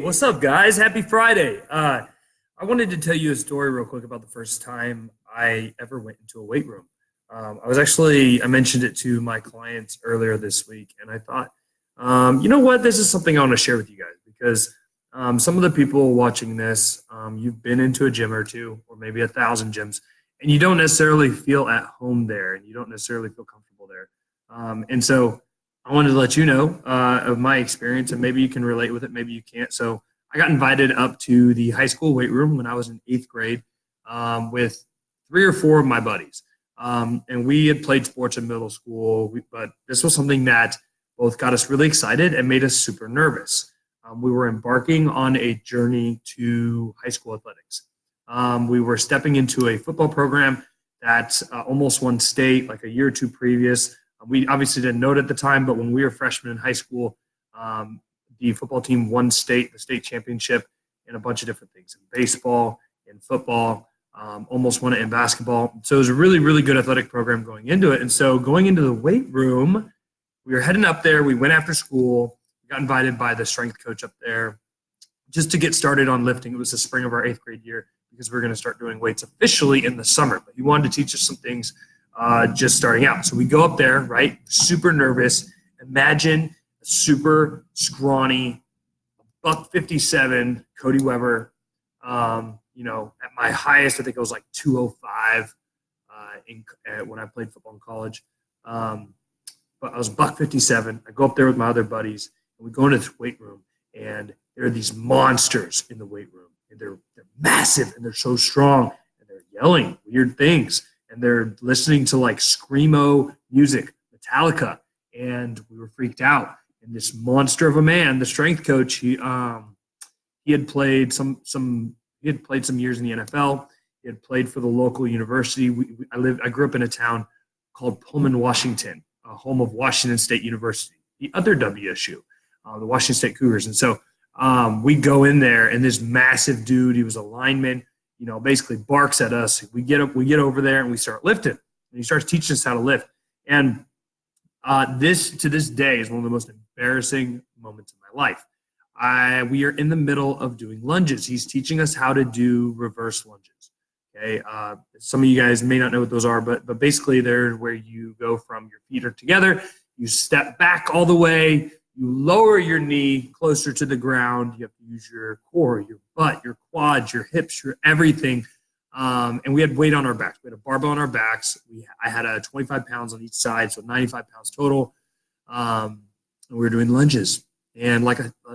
What's up, guys? Happy Friday. I wanted to tell you a story real quick about the first time I ever went into a weight room. I mentioned it to my clients earlier this week, and I thought, you know what? This is something I want to share with you guys because some of the people watching this, you've been into a gym or two, or maybe 1,000 gyms, and you don't necessarily feel at home there, and you don't necessarily feel comfortable there. And so I wanted to let you know of my experience, and maybe you can relate with it, maybe you can't. So I got invited up to the high school weight room when I was in eighth grade with three or four of my buddies. And we had played sports in middle school, but this was something that both got us really excited and made us super nervous. We were embarking on a journey to high school athletics. We were stepping into a football program that almost won state like a year or two previous. We obviously didn't know it at the time, but when we were freshmen in high school, the football team won the state championship in a bunch of different things, in baseball, in football, almost won it in basketball. So it was a really, really good athletic program going into it. And so going into the weight room, we were heading up there. We went after school. We got invited by the strength coach up there just to get started on lifting. It was the spring of our eighth grade year because we were going to start doing weights officially in the summer. But he wanted to teach us some things just starting out. So we go up there, right? Super nervous. Imagine a super scrawny, buck 57 Cody Weber. At my highest, I think it was like 205 when I played football in college. But I was buck 57. I go up there with my other buddies, and we go into this weight room, and there are these monsters in the weight room, and they're massive, and they're so strong, and they're yelling weird things, and they're listening to like screamo music, Metallica, and we were freaked out. And this monster of a man, the strength coach, he had played some years in the NFL. He had played for the local university. I grew up in a town called Pullman, Washington, home of Washington State University, the other WSU, the Washington State Cougars. And so we go in there, and this massive dude, he was a lineman, basically barks at us. We get over there, and we start lifting. And he starts teaching us how to lift. And this to this day is one of the most embarrassing moments of my life. We are in the middle of doing lunges. He's teaching us how to do reverse lunges. Okay, some of you guys may not know what those are, but basically they're where you go from your feet are together, you step back all the way, you lower your knee closer to the ground. You have to use your core, your butt, your quads, your hips, your everything. And we had weight on our backs. We had a barbell on our backs. I had 25 pounds on each side, so 95 pounds total. And we were doing lunges. And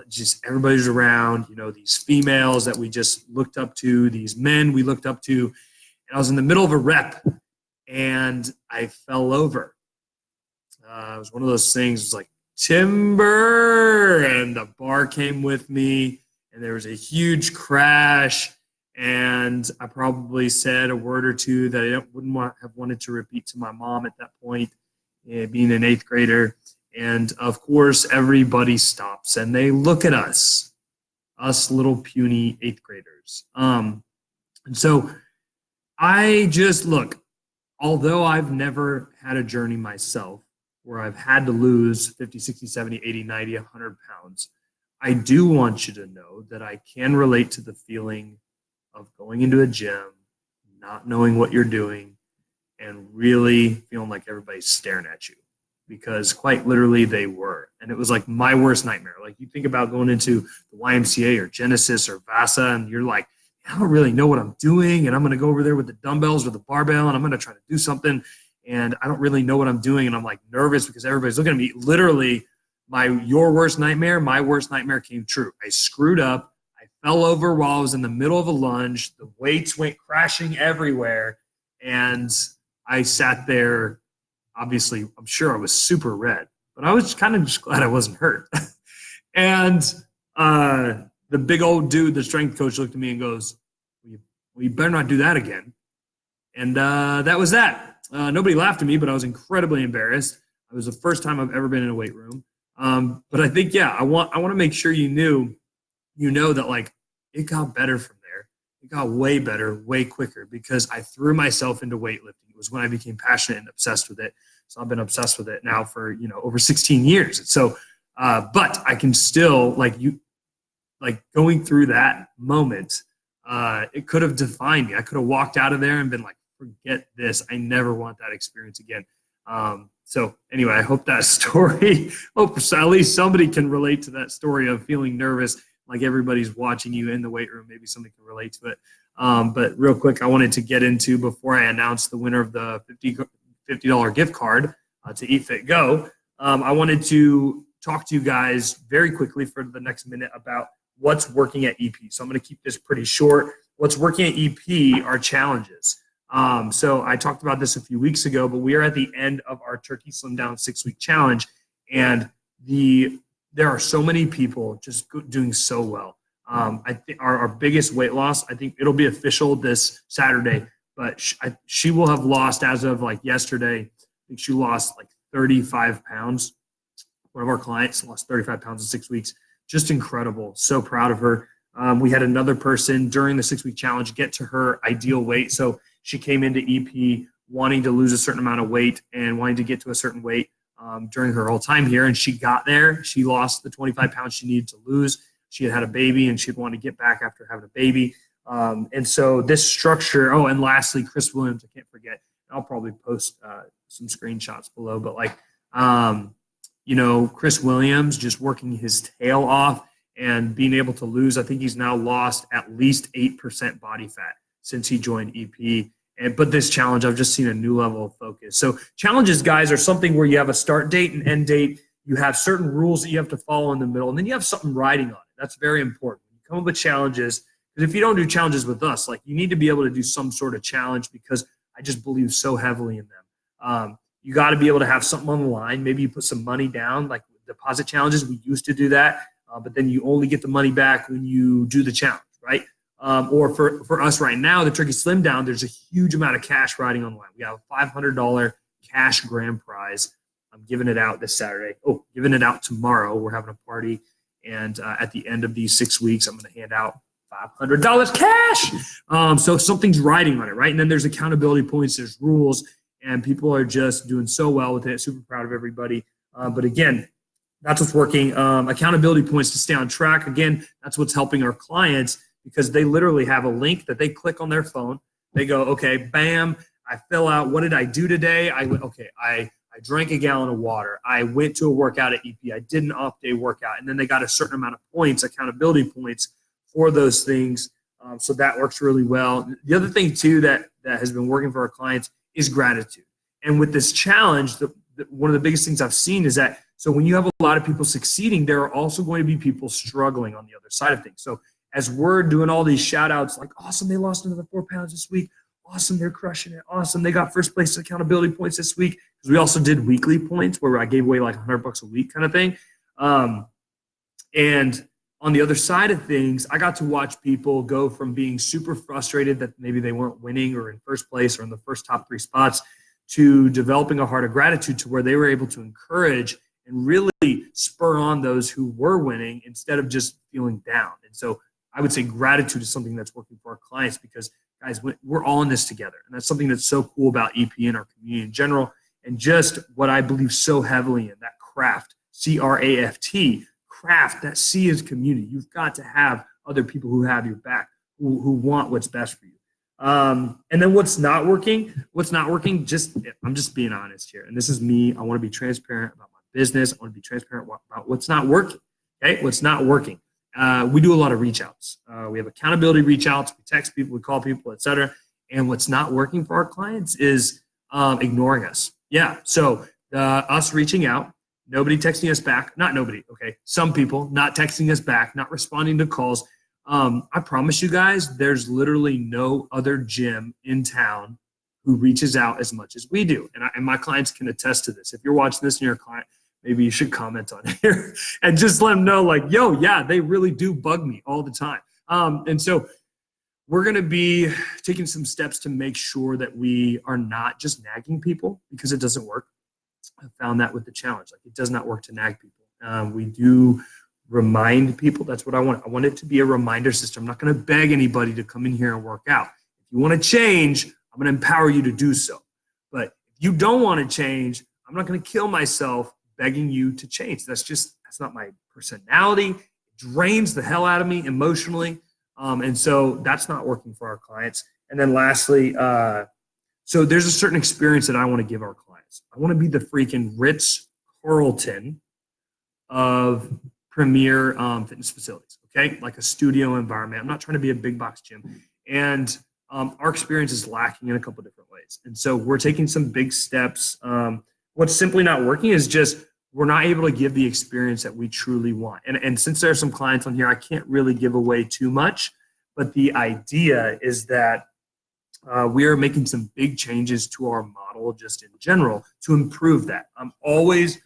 just everybody's around, these females that we just looked up to, these men we looked up to. And I was in the middle of a rep, and I fell over. It was one of those things. It was like, timber, and the bar came with me, and there was a huge crash. And I probably said a word or two that I wouldn't have wanted to repeat to my mom at that point, being an eighth grader. And, of course, everybody stops, and they look at us little puny eighth graders. And so I just look, although I've never had a journey myself where I've had to lose 50, 60, 70, 80, 90, 100 pounds, I do want you to know that I can relate to the feeling of going into a gym, not knowing what you're doing, and really feeling like everybody's staring at you, because quite literally they were. And it was like my worst nightmare. Like, you think about going into the YMCA or Genesis or VASA, and you're like, I don't really know what I'm doing, and I'm going to go over there with the dumbbells or the barbell, and I'm going to try to do something, and I don't really know what I'm doing, and I'm like nervous because everybody's looking at me. Literally, your worst nightmare, my worst nightmare came true. I screwed up. I fell over while I was in the middle of a lunge. The weights went crashing everywhere, and I sat there. Obviously, I'm sure I was super red, but I was kind of just glad I wasn't hurt. And the big old dude, the strength coach, looked at me and goes, well, you better not do that again. And that was that. Nobody laughed at me, but I was incredibly embarrassed. It was the first time I've ever been in a weight room. But I think, I want to make sure you know that, like, it got better from there. It got way better, way quicker, because I threw myself into weightlifting. It was when I became passionate and obsessed with it. So I've been obsessed with it now for, over 16 years. And so, but I can still, like going through that moment, it could have defined me. I could have walked out of there and been like, forget this. I never want that experience again. So anyway, I hope that story, hope at least somebody can relate to that story of feeling nervous, like everybody's watching you in the weight room. Maybe somebody can relate to it. But real quick, I wanted to get into, before I announce the winner of the $50 gift card to Eat Fit Go, I wanted to talk to you guys very quickly for the next minute about what's working at EP. So I'm going to keep this pretty short. What's working at EP are challenges. So I talked about this a few weeks ago, but we are at the end of our Turkey Slim Down 6-week challenge, and there are so many people just doing so well. I think our biggest weight loss, I think it'll be official this Saturday, but she will have lost, as of like yesterday, I think she lost like 35 pounds. One of our clients lost 35 pounds in 6 weeks. Just incredible. So proud of her. We had another person during the 6-week challenge get to her ideal weight. So she came into EP wanting to lose a certain amount of weight and wanting to get to a certain weight during her whole time here. And she got there. She lost the 25 pounds she needed to lose. She had a baby and she'd want to get back after having a baby. And so this structure, oh, and lastly, Chris Williams, I can't forget. I'll probably post some screenshots below, but like, Chris Williams just working his tail off and being able to lose. I think he's now lost at least 8% body fat since he joined EP. But this challenge, I've just seen a new level of focus. So challenges, guys, are something where you have a start date and end date. You have certain rules that you have to follow in the middle, and then you have something riding on it. That's very important. You come up with challenges, because if you don't do challenges with us, like, you need to be able to do some sort of challenge, because I just believe so heavily in them. You got to be able to have something on the line. Maybe you put some money down, like deposit challenges. We used to do that, but then you only get the money back when you do the challenge, right? Or for us right now, the Turkey Slim Down, there's a huge amount of cash riding on the line. We have a $500 cash grand prize. I'm giving it out this Saturday. Oh, giving it out tomorrow. We're having a party. And at the end of these 6 weeks, I'm going to hand out $500 cash. So something's riding on it, right? And then there's accountability points, there's rules, and people are just doing so well with it. Super proud of everybody. But again, that's what's working. Accountability points to stay on track. Again, that's what's helping our clients, because they literally have a link that they click on their phone. They go, okay, bam, I fill out, what did I do today? I drank a gallon of water. I went to a workout at EP. I did an off-day workout. And then they got a certain amount of points, accountability points for those things. So that works really well. The other thing, too, that has been working for our clients is gratitude. And with this challenge, one of the biggest things I've seen is that, so when you have a lot of people succeeding, there are also going to be people struggling on the other side of things. So as we're doing all these shout outs, like, awesome, they lost another 4 pounds this week. Awesome, they're crushing it. Awesome, they got first place accountability points this week. Because we also did weekly points where I gave away like $100 a week kind of thing. And on the other side of things, I got to watch people go from being super frustrated that maybe they weren't winning or in first place or in the first top 3 spots, to developing a heart of gratitude, to where they were able to encourage and really spur on those who were winning instead of just feeling down. And so I would say gratitude is something that's working for our clients, because, guys, we're all in this together. And that's something that's so cool about EP and our community in general, and just what I believe so heavily in, that craft, C-R-A-F-T, craft. That C is community. You've got to have other people who have your back, who want what's best for you. And then what's not working, I'm just being honest here. And this is me. I want to be transparent about my business. I want to be transparent about what's not working. Okay, what's not working. We do a lot of reach outs. We have accountability reach outs. We text people, we call people, etc. And what's not working for our clients is ignoring us. Yeah. So us reaching out, nobody texting us back. Not nobody. Okay. Some people not texting us back, not responding to calls. I promise you guys, there's literally no other gym in town who reaches out as much as we do. And my clients can attest to this. If you're watching this and you're a client, maybe you should comment on it here and just let them know, like, yo, yeah, they really do bug me all the time. And so we're going to be taking some steps to make sure that we are not just nagging people, because it doesn't work. I found that with the challenge. Like, it does not work to nag people. We do remind people. That's what I want. I want it to be a reminder system. I'm not going to beg anybody to come in here and work out. If you want to change, I'm going to empower you to do so. But if you don't want to change, I'm not going to kill myself begging you to change. That's not my personality. It drains the hell out of me emotionally. And so that's not working for our clients. And then lastly, so there's a certain experience that I want to give our clients. I want to be the freaking Ritz-Carlton of premier fitness facilities, okay? Like a studio environment. I'm not trying to be a big box gym. And our experience is lacking in a couple different ways. And so we're taking some big steps. What's simply not working is just we're not able to give the experience that we truly want. And since there are some clients on here, I can't really give away too much. But the idea is that we are making some big changes to our model just in general to improve that. I'm always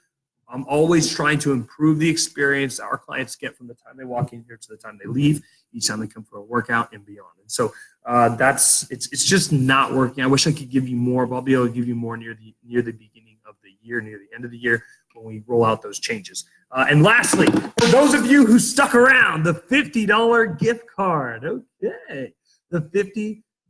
trying to improve the experience our clients get from the time they walk in here to the time they leave, each time they come for a workout and beyond. And so it's just not working. I wish I could give you more, but I'll be able to give you more near the beginning of the year, near the end of the year when we roll out those changes. And lastly, for those of you who stuck around, the $50 gift card. Okay, the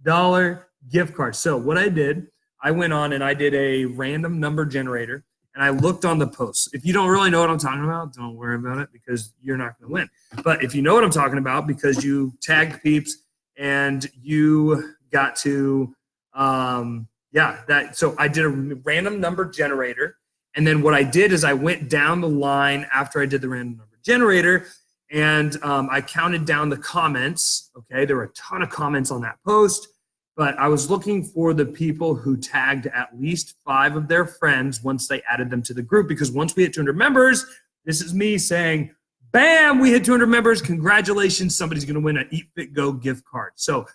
$50 gift card. So what I did, I went on and I did a random number generator. And I looked on the posts. If you don't really know what I'm talking about, don't worry about it because you're not going to win. But if you know what I'm talking about because you tagged peeps and you got to, so I did a random number generator. And then what I did is I went down the line after I did the random number generator and I counted down the comments. Okay, there were a ton of comments on that post. But I was looking for the people who tagged at least 5 of their friends once they added them to the group. Because once we hit 200 members, this is me saying, bam, we hit 200 members. Congratulations, somebody's going to win an Eat Fit Go gift card. So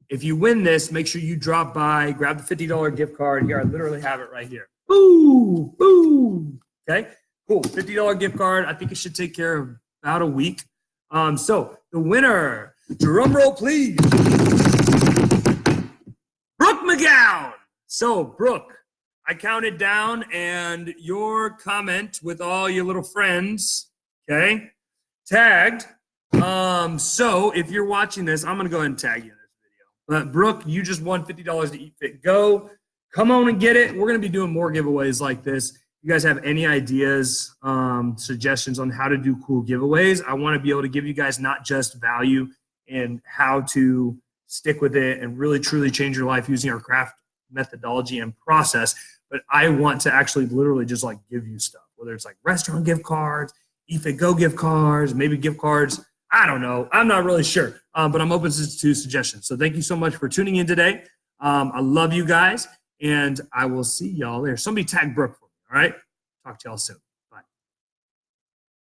if you win this, make sure you drop by, grab the $50 gift card. Here, I literally have it right here. Boo, boo. Okay, cool. $50 gift card. I think it should take care of about a week. So the winner, drum roll, please. Brooke McGowan. So, Brooke, I counted down, and your comment with all your little friends, okay, tagged. So, if you're watching this, I'm going to go ahead and tag you in this video. But, Brooke, you just won $50 to Eat Fit Go. Come on and get it. We're going to be doing more giveaways like this. If you guys have any ideas, suggestions on how to do cool giveaways, I want to be able to give you guys not just value and how to stick with it and really truly change your life using our craft methodology and process, but I want to actually literally just like give you stuff, whether it's like restaurant gift cards, Eat Fit Go gift cards, maybe gift cards. I don't know. I'm not really sure, but I'm open to suggestions. So thank you so much for tuning in today. I love you guys, and I will see y'all there. Somebody tag Brooke for me, all right? Talk to y'all soon.